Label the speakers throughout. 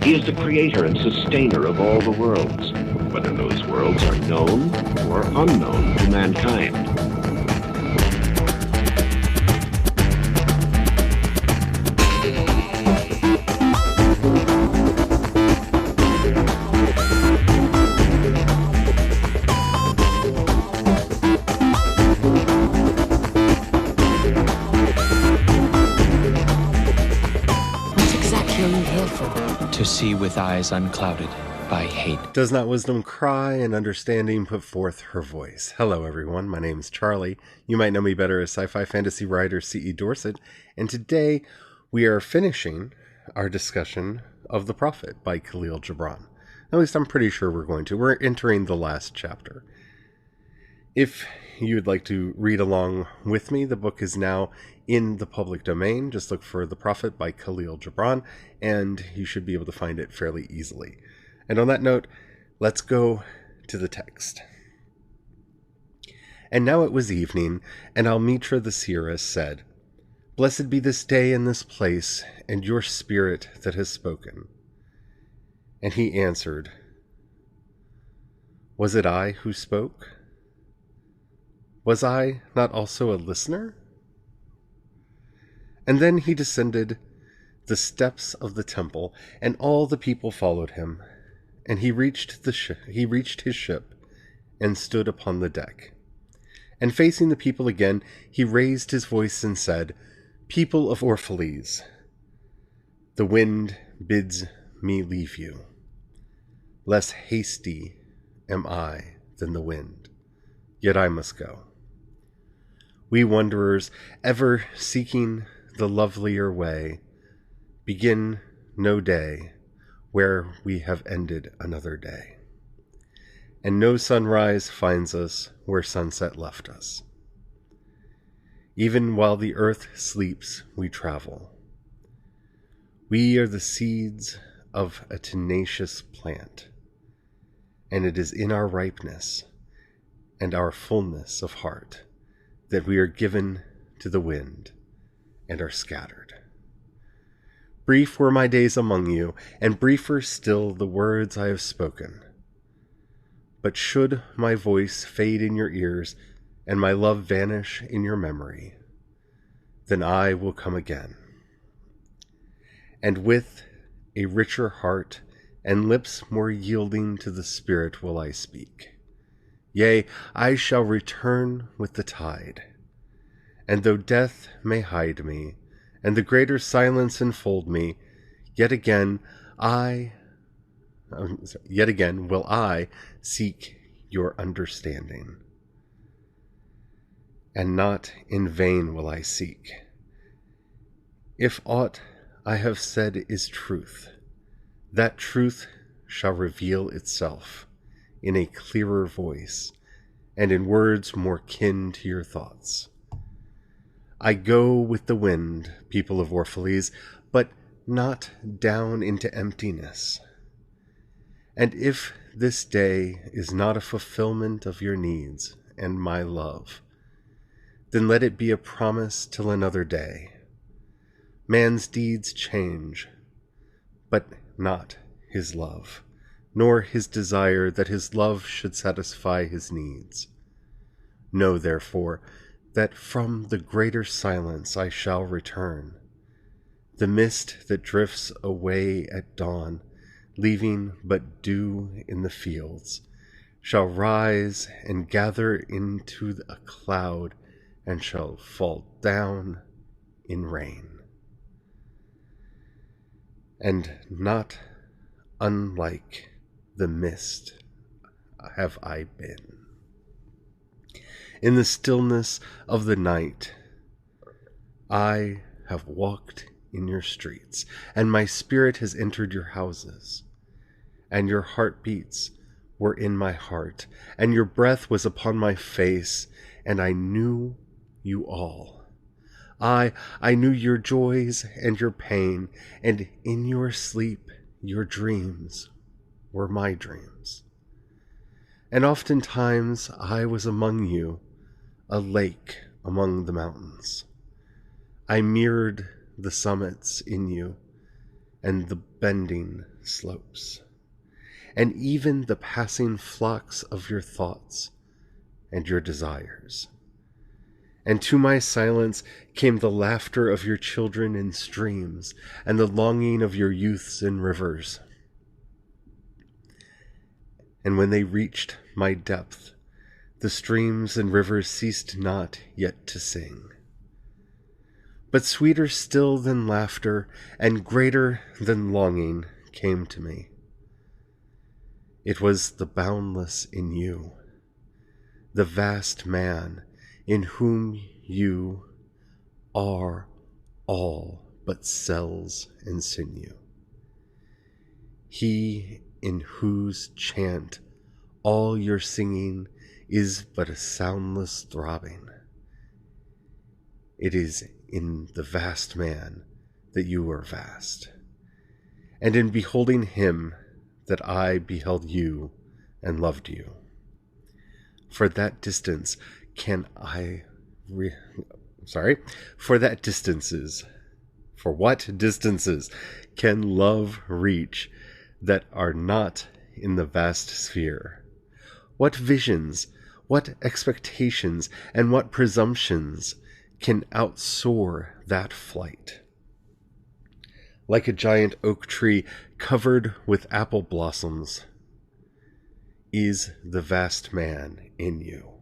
Speaker 1: He is the creator and sustainer of all the worlds, whether those worlds are known or unknown to mankind.
Speaker 2: To see with eyes unclouded by hate.
Speaker 3: Does not wisdom cry and understanding put forth her voice? Hello everyone, my name is Charlie. You might know me better as sci-fi fantasy writer C.E. Dorset, and today we are finishing our discussion of The Prophet by Kahlil Gibran. At least I'm pretty sure we're going to. We're entering the last chapter. If you'd like to read along with me, the book is now in the public domain. Just look for The Prophet by Kahlil Gibran, and you should be able to find it fairly easily. And on that note, let's go to the text. And now it was evening, and Almitra the seeress said, "Blessed be this day and this place, and your spirit that has spoken." And he answered, "Was it I who spoke? Was I not also a listener?" And then he descended the steps of the temple, and all the people followed him. And he reached his ship, and stood upon the deck. And facing the people again, he raised his voice and said, "People of Orphalese, the wind bids me leave you. Less hasty am I than the wind, yet I must go. We wanderers, ever seeking the lovelier way, begin no day where we have ended another day. And no sunrise finds us where sunset left us. Even while the earth sleeps, we travel. We are the seeds of a tenacious plant, and it is in our ripeness and our fullness of heart that we are given to the wind and are scattered. Brief were my days among you, and briefer still the words I have spoken. But should my voice fade in your ears, and my love vanish in your memory, then I will come again. And with a richer heart and lips more yielding to the Spirit will I speak. Yea, I shall return with the tide. And though death may hide me, and the greater silence enfold me, yet again will I seek your understanding. And not in vain will I seek. If aught I have said is truth, that truth shall reveal itself in a clearer voice, and in words more kin to your thoughts. I go with the wind, people of Orphalese, but not down into emptiness. And if this day is not a fulfillment of your needs and my love, then let it be a promise till another day. Man's deeds change, but not his love, nor his desire that his love should satisfy his needs. Know, therefore, that from the greater silence I shall return. The mist that drifts away at dawn, leaving but dew in the fields, shall rise and gather into a cloud and shall fall down in rain. And not unlike the mist have I been. In the stillness of the night, I have walked in your streets, and my spirit has entered your houses, and your heartbeats were in my heart, and your breath was upon my face, and I knew you all. I knew your joys and your pain, and in your sleep, your dreams were my dreams. And oftentimes I was among you, a lake among the mountains. I mirrored the summits in you, and the bending slopes, and even the passing flocks of your thoughts and your desires. And to my silence came the laughter of your children in streams, and the longing of your youths in rivers. And when they reached my depth, the streams and rivers ceased not yet to sing. But sweeter still than laughter, and greater than longing, came to me. It was the boundless in you, the vast man in whom you are all but cells and sinew. He in whose chant all your singing is but a soundless throbbing. It is in the vast man that you are vast, and in beholding him that I beheld you and loved you. For that distance for what distances can love reach that are not in the vast sphere? What visions, what expectations, and what presumptions can outsoar that flight? Like a giant oak tree covered with apple blossoms is the vast man in you.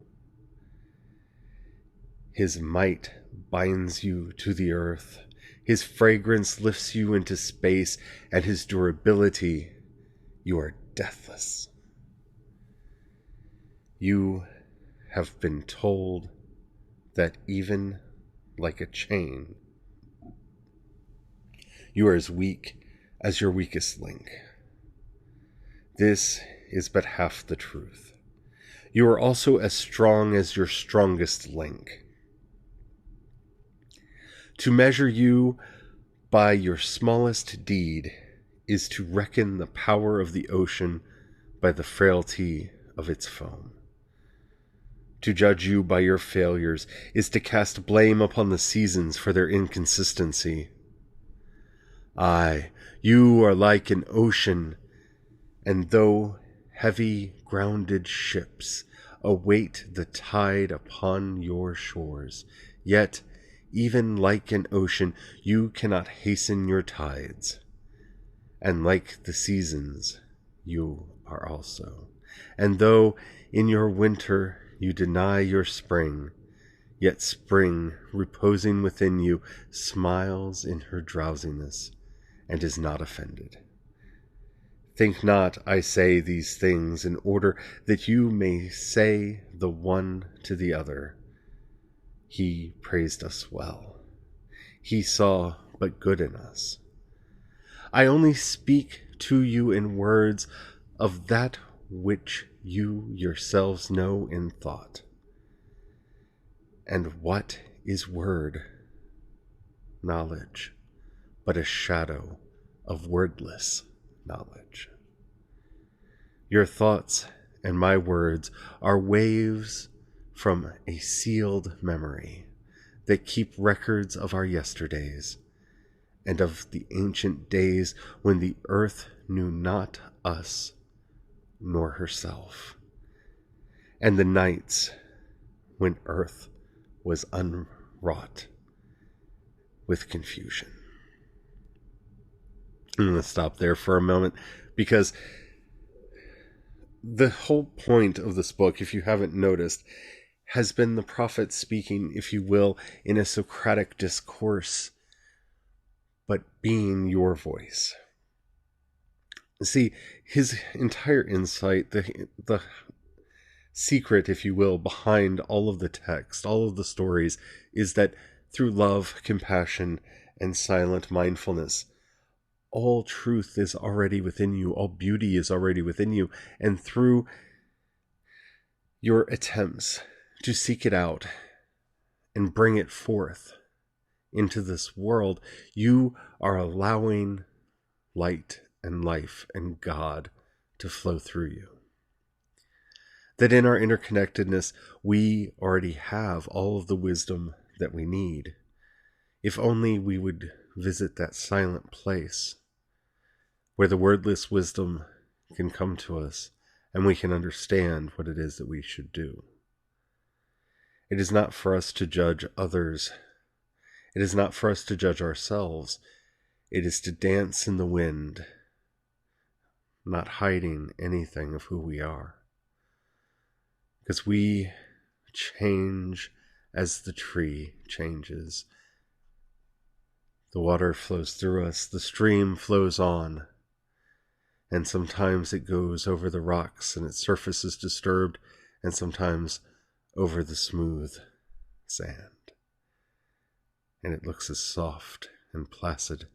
Speaker 3: His might binds you to the earth, his fragrance lifts you into space, and his durability, you are deathless. You have been told that even like a chain, you are as weak as your weakest link. This is but half the truth. You are also as strong as your strongest link. To measure you by your smallest deed is to reckon the power of the ocean by the frailty of its foam. To judge you by your failures is to cast blame upon the seasons for their inconsistency. Aye, you are like an ocean, and though heavy grounded ships await the tide upon your shores, yet even like an ocean, you cannot hasten your tides. And like the seasons, you are also. And though in your winter you deny your spring, yet spring, reposing within you, smiles in her drowsiness and is not offended. Think not I say these things in order that you may say the one to the other, he praised us well. He saw but good in us. I only speak to you in words of that which you yourselves know in thought. And what is word? Knowledge, but a shadow of wordless knowledge. Your thoughts and my words are waves from a sealed memory that keep records of our yesterdays and of the ancient days when the earth knew not us nor herself, and the nights when earth was unwrought with confusion. I'm going to stop there for a moment because the whole point of this book, if you haven't noticed, has been the prophet speaking, if you will, in a Socratic discourse, but being your voice. See, his entire insight, the secret, if you will, behind all of the text, all of the stories, is that through love, compassion, and silent mindfulness, all truth is already within you, all beauty is already within you, and through your attempts to seek it out and bring it forth into this world, you are allowing light and life and God to flow through you. That in our interconnectedness, we already have all of the wisdom that we need. If only we would visit that silent place where the wordless wisdom can come to us and we can understand what it is that we should do. It is not for us to judge others. It is not for us to judge ourselves. It is to dance in the wind, not hiding anything of who we are. Because we change as the tree changes. The water flows through us, the stream flows on, and sometimes it goes over the rocks and its surface is disturbed, and sometimes over the smooth sand. And it looks as soft and placid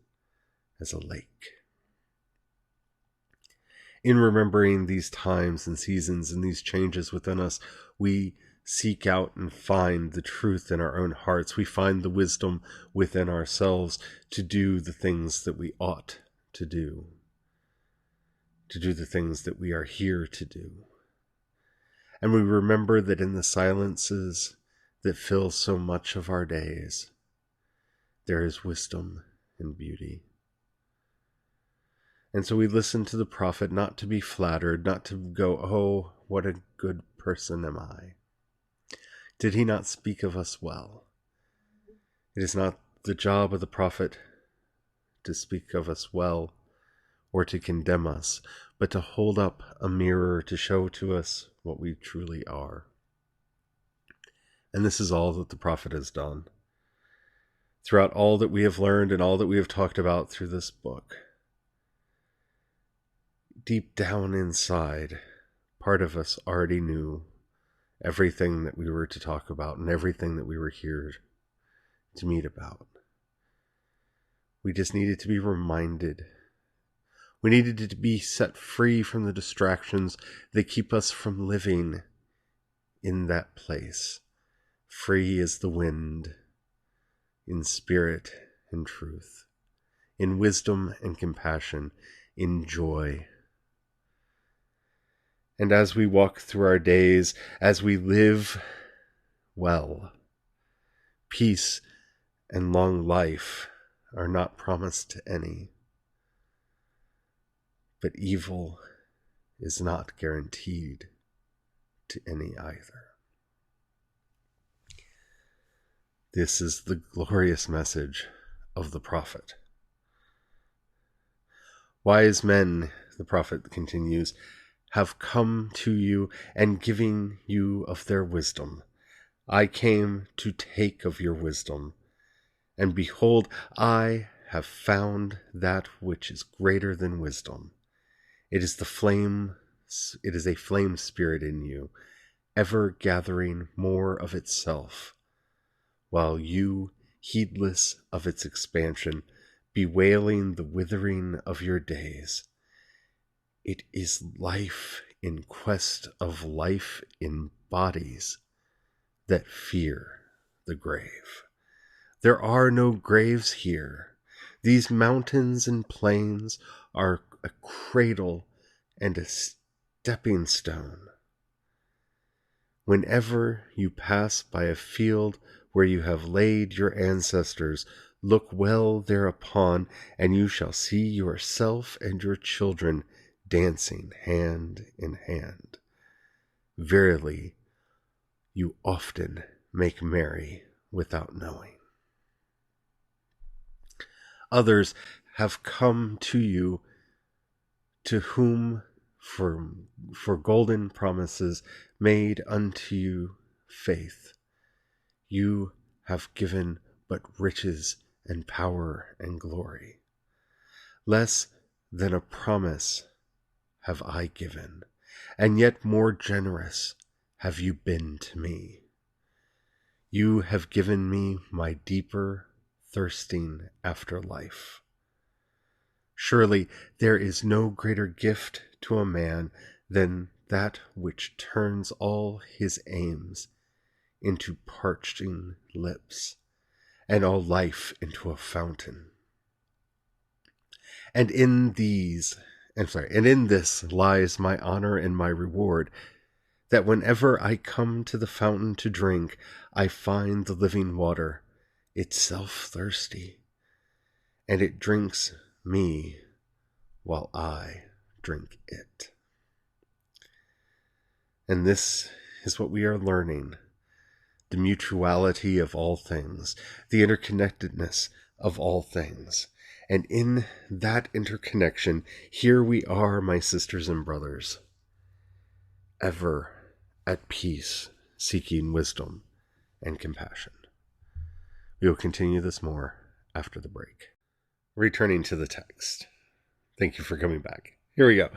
Speaker 3: as a lake. In remembering these times and seasons and these changes within us, we seek out and find the truth in our own hearts. We find the wisdom within ourselves to do the things that we ought to do the things that we are here to do. And we remember that in the silences that fill so much of our days, there is wisdom and beauty. And so we listen to the prophet not to be flattered, not to go, oh, what a good person am I. Did he not speak of us well? It is not the job of the prophet to speak of us well or to condemn us, but to hold up a mirror to show to us what we truly are. And this is all that the prophet has done. Throughout all that we have learned and all that we have talked about through this book, deep down inside, part of us already knew everything that we were to talk about and everything that we were here to meet about. We just needed to be reminded. We needed to be set free from the distractions that keep us from living in that place, free as the wind, in spirit and truth, in wisdom and compassion, in joy. And as we walk through our days, as we live well, peace and long life are not promised to any, but evil is not guaranteed to any either. This is the glorious message of the prophet. Wise men, the prophet continues, have come to you and giving you of their wisdom. I came to take of your wisdom, and behold, I have found that which is greater than wisdom. It is a flame spirit in you, ever gathering more of itself, while you, heedless of its expansion, bewailing the withering of your days. It is life in quest of life in bodies that fear the grave. There are no graves here. These mountains and plains are a cradle and a stepping stone. Whenever you pass by a field where you have laid your ancestors, look well thereupon, and you shall see yourself and your children dancing hand in hand. Verily, you often make merry without knowing. Others have come to you, to whom for golden promises made unto you faith, you have given but riches and power and glory. Less than a promise have I given, and yet more generous have you been to me. You have given me my deeper thirsting after life. Surely there is no greater gift to a man than that which turns all his aims into parching lips, and all life into a fountain. And in this lies my honor and my reward, that whenever I come to the fountain to drink, I find the living water itself thirsty, and it drinks me while I drink it. And this is what we are learning: the mutuality of all things, the interconnectedness of all things. And in that interconnection, here we are, my sisters and brothers, ever at peace, seeking wisdom and compassion. We will continue this more after the break. Returning to the text. Thank you for coming back. Here we go.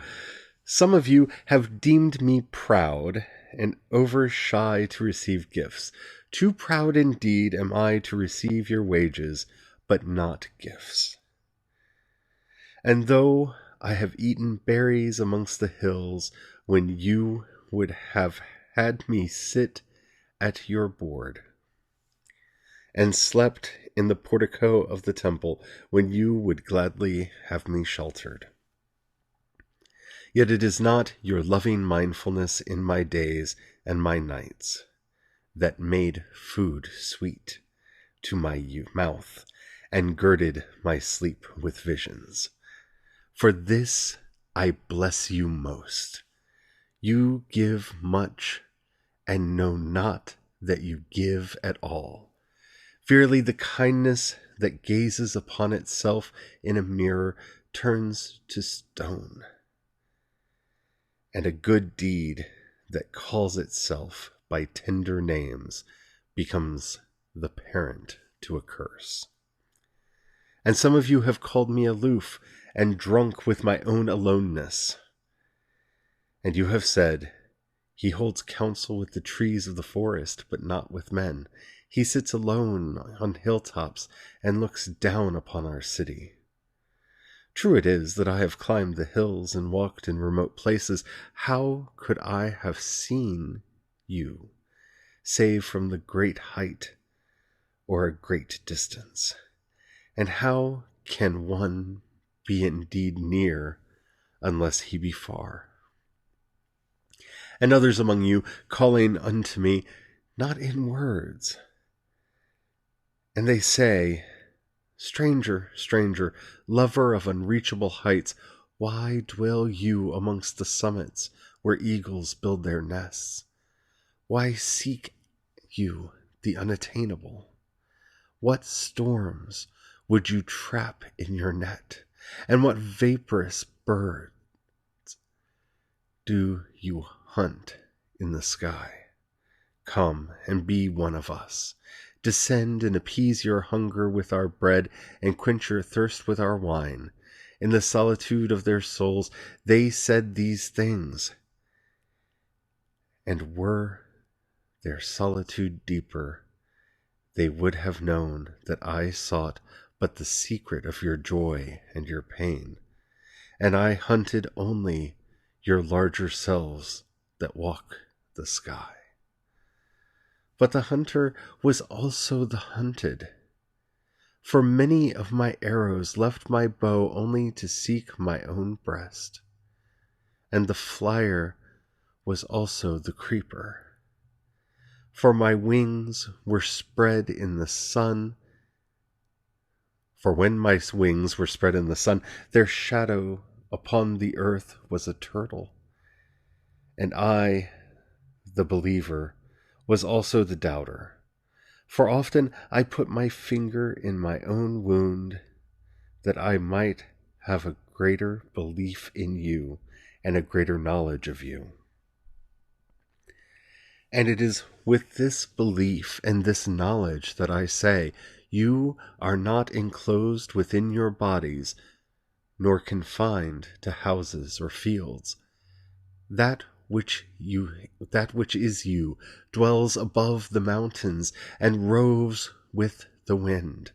Speaker 3: Some of you have deemed me proud and over shy to receive gifts. Too proud indeed am I to receive your wages, but not gifts. And though I have eaten berries amongst the hills, when you would have had me sit at your board, and slept in the portico of the temple, when you would gladly have me sheltered. Yet it is not your loving mindfulness in my days and my nights that made food sweet to my mouth and girded my sleep with visions. For this I bless you most. You give much and know not that you give at all. Verily, the kindness that gazes upon itself in a mirror turns to stone, and a good deed that calls itself by tender names becomes the parent to a curse. And some of you have called me aloof and drunk with my own aloneness. And you have said, he holds counsel with the trees of the forest, but not with men. He sits alone on hilltops and looks down upon our city. True it is that I have climbed the hills and walked in remote places. How could I have seen you, save from the great height or a great distance? And how can one be indeed near unless he be far? And others among you calling unto me, not in words. And they say, Stranger, stranger, lover of unreachable heights, why dwell you amongst the summits where eagles build their nests? Why seek you the unattainable? What storms would you trap in your net? And what vaporous birds do you hunt in the sky? Come and be one of us. Descend and appease your hunger with our bread, and quench your thirst with our wine. In the solitude of their souls they said these things, and were their solitude deeper, they would have known that I sought but the secret of your joy and your pain, and I hunted only your larger selves that walk the sky. But the hunter was also the hunted. For many of my arrows left my bow only to seek my own breast. And the flyer was also the creeper. For my wings were spread in the sun. For when my wings were spread in the sun, their shadow upon the earth was a turtle. And I, the believer, was also the doubter. For often I put my finger in my own wound, that I might have a greater belief in you and a greater knowledge of you. And it is with this belief and this knowledge that I say, you are not enclosed within your bodies, nor confined to houses or fields. That which is you dwells above the mountains and roves with the wind.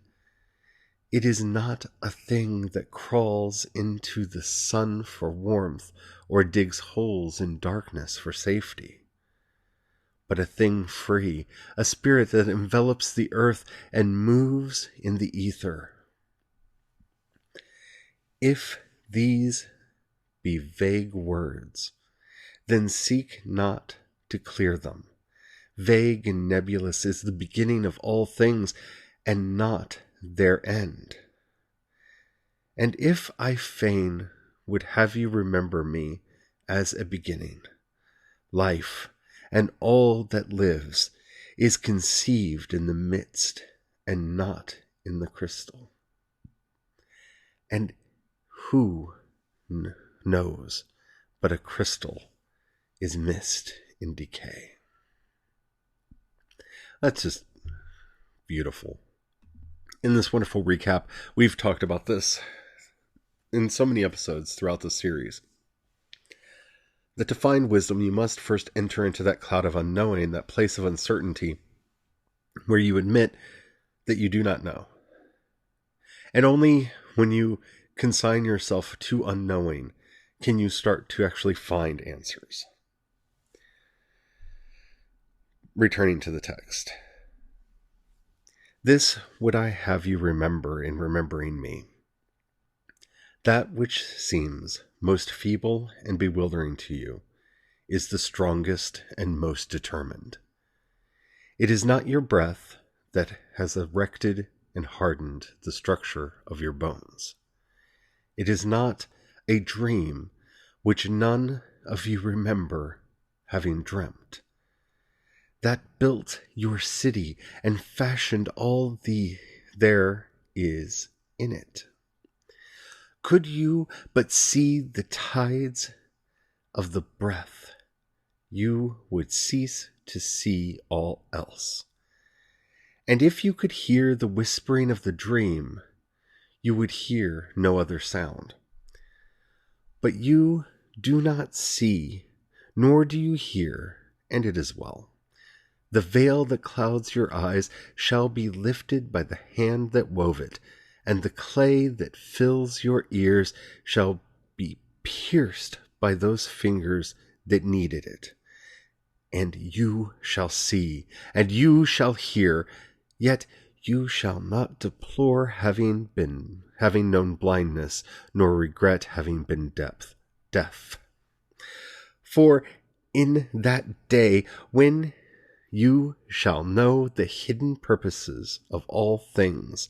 Speaker 3: It is not a thing that crawls into the sun for warmth or digs holes in darkness for safety, but a thing free, a spirit that envelops the earth and moves in the ether. If these be vague words, then seek not to clear them. Vague and nebulous is the beginning of all things, and not their end. And if I feign would have you remember me as a beginning. Life, and all that lives, is conceived in the midst and not in the crystal. And who knows but a crystal is mist in decay? That's just beautiful. In this wonderful recap, we've talked about this in so many episodes throughout the series. That to find wisdom, you must first enter into that cloud of unknowing, that place of uncertainty, where you admit that you do not know. And only when you consign yourself to unknowing can you start to actually find answers. Returning to the text. This would I have you remember in remembering me. That which seems most feeble and bewildering to you is the strongest and most determined. It is not your breath that has erected and hardened the structure of your bones. It is not a dream which none of you remember having dreamt, that built your city and fashioned all there is in it. Could you but see the tides of the breath, you would cease to see all else. And if you could hear the whispering of the dream, you would hear no other sound. But you do not see, nor do you hear, and it is well. The veil that clouds your eyes shall be lifted by the hand that wove it, and the clay that fills your ears shall be pierced by those fingers that kneaded it. And you shall see, and you shall hear, yet you shall not deplore having known blindness, nor regret having been deaf. For in that day when you shall know the hidden purposes of all things,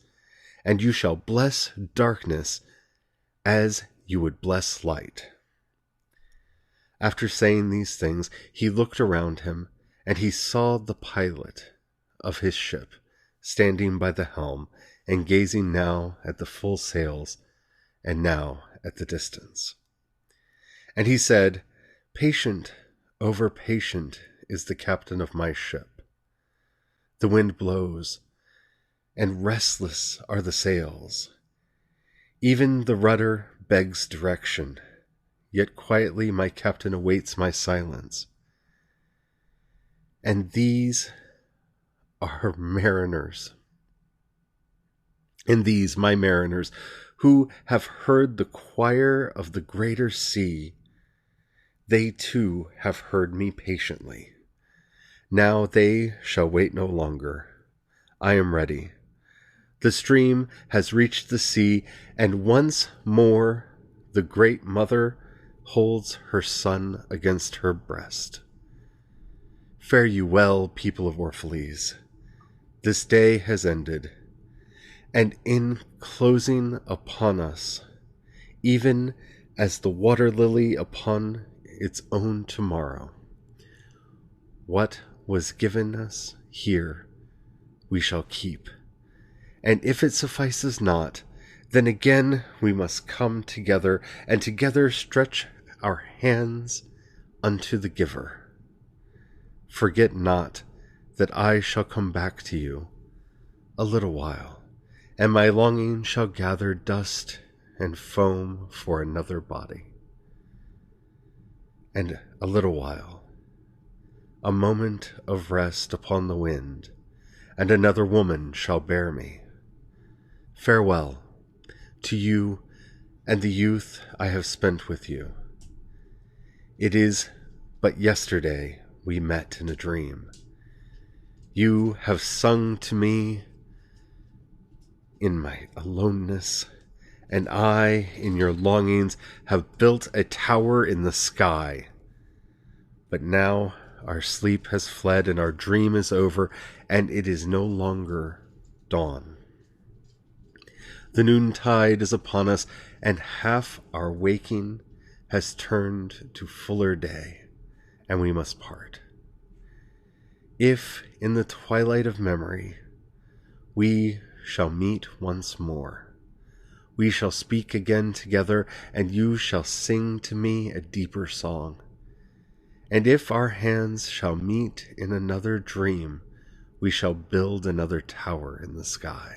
Speaker 3: and you shall bless darkness as you would bless light. After saying these things, he looked around him, and he saw the pilot of his ship standing by the helm, and gazing now at the full sails, and now at the distance. And he said, "Patient, over patient is the captain of my ship. The wind blows, and restless are the sails. Even the rudder begs direction, yet quietly my captain awaits my silence. And these are mariners. And these, my mariners, who have heard the choir of the greater sea, they too have heard me patiently. Now they shall wait no longer. I am ready. The stream has reached the sea, and once more the great mother holds her son against her breast. Fare you well, people of Orphalese. This day has ended, and in closing upon us, even as the water lily upon its own tomorrow, what was given us here we shall keep, and if it suffices not, then again we must come together, and together stretch our hands unto the giver. Forget not that I shall come back to you a little while, and my longing shall gather dust and foam for another body. And a little while, a moment of rest upon the wind, and another woman shall bear me. Farewell to you and the youth I have spent with you. It is but yesterday we met in a dream. You have sung to me in my aloneness, and I, in your longings, have built a tower in the sky. But now our sleep has fled, and our dream is over, and it is no longer dawn. The noontide is upon us, and half our waking has turned to fuller day, and we must part. If in the twilight of memory we shall meet once more, we shall speak again together, and you shall sing to me a deeper song. And if our hands shall meet in another dream, we shall build another tower in the sky.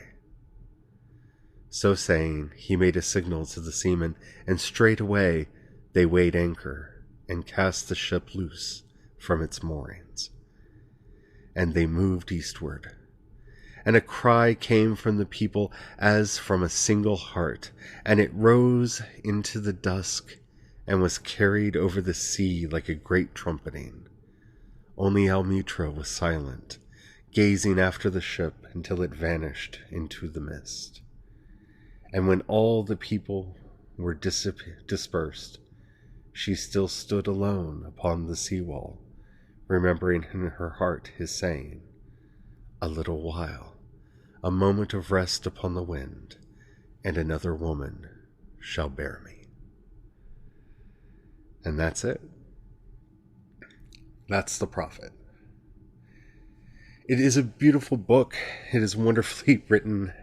Speaker 3: So saying, he made a signal to the seamen, and straightway they weighed anchor and cast the ship loose from its moorings. And they moved eastward. And a cry came from the people as from a single heart, and it rose into the dusk and was carried over the sea like a great trumpeting. Only Almitra was silent, gazing after the ship until it vanished into the mist. And when all the people were dispersed, she still stood alone upon the seawall, remembering in her heart his saying, "A little while, a moment of rest upon the wind, and another woman shall bear me." And that's it. That's The Prophet. It is a beautiful book. It is wonderfully written,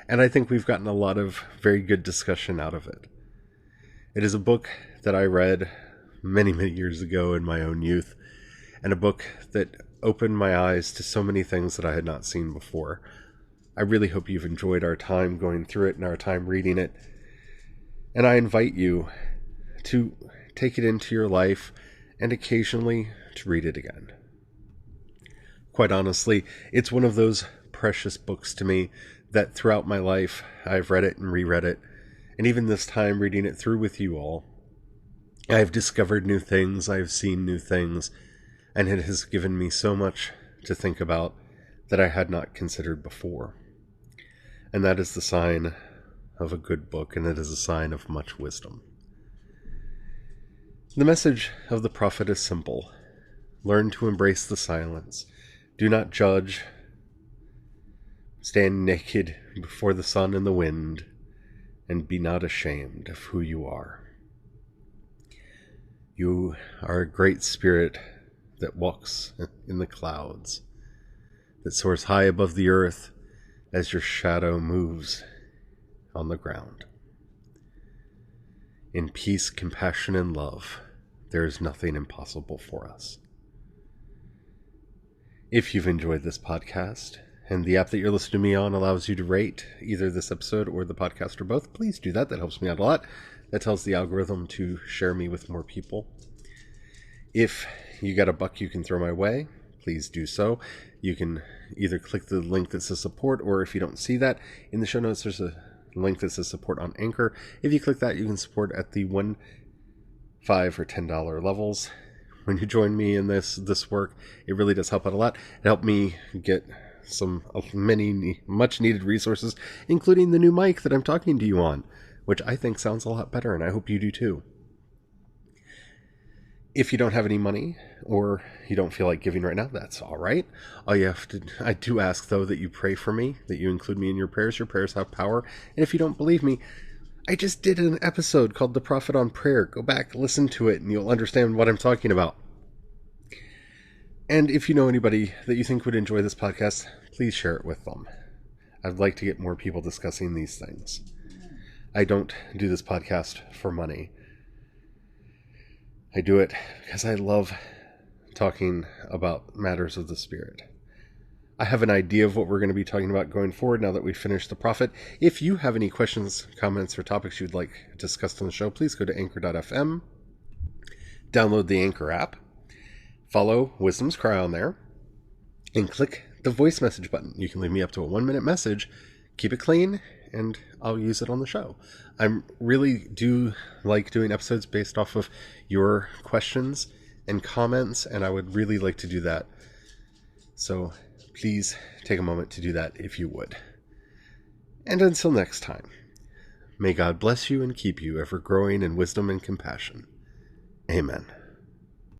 Speaker 3: and I think we've gotten a lot of very good discussion out of it. It is a book that I read many, many years ago in my own youth, and a book that opened my eyes to so many things that I had not seen before. I really hope you've enjoyed our time going through it and our time reading it, and I invite you to take it into your life and occasionally to read it again. Quite honestly, it's one of those precious books to me that throughout my life I've read it and reread it, and even this time reading it through with you all, I've discovered new things, I've seen new things, and it has given me so much to think about that I had not considered before. And that is the sign of a good book, and it is a sign of much wisdom. The message of The Prophet is simple. Learn to embrace the silence. Do not judge. Stand naked before the sun and the wind, and be not ashamed of who you are. You are a great spirit that walks in the clouds, that soars high above the earth as your shadow moves on the ground. In peace, compassion, and love, there is nothing impossible for us. If you've enjoyed this podcast, and the app that you're listening to me on allows you to rate either this episode or the podcast or both, please do that. That helps me out a lot. That tells the algorithm to share me with more people. If you got a buck you can throw my way, please do so. You can either click the link that says support, or if you don't see that, in the show notes there's a link that says support on Anchor. If you click that, you can support at the $1, $5, or $10 levels. When you join me in this work, it really does help out a lot. It helped me get some many much needed resources, including the new mic that I'm talking to you on, which I think sounds a lot better, and I hope you do too. If you don't have any money, or you don't feel like giving right now, that's all right. All you have to, I do ask though that you pray for me, that you include me in your prayers. Your prayers have power, and if you don't believe me, I just did an episode called The Prophet on Prayer. Go back, listen to it, and you'll understand what I'm talking about. And if you know anybody that you think would enjoy this podcast, please share it with them. I'd like to get more people discussing these things. I don't do this podcast for money. I do it because I love talking about matters of the Spirit. I have an idea of what we're going to be talking about going forward now that we've finished The Prophet. If you have any questions, comments, or topics you'd like discussed on the show, please go to anchor.fm, download the Anchor app, follow Wisdom's Cry on there, and click the voice message button. You can leave me up to a 1-minute message, keep it clean, and I'll use it on the show. I really do like doing episodes based off of your questions and comments, and I would really like to do that. So please take a moment to do that if you would. And until next time, may God bless you and keep you ever growing in wisdom and compassion. Amen.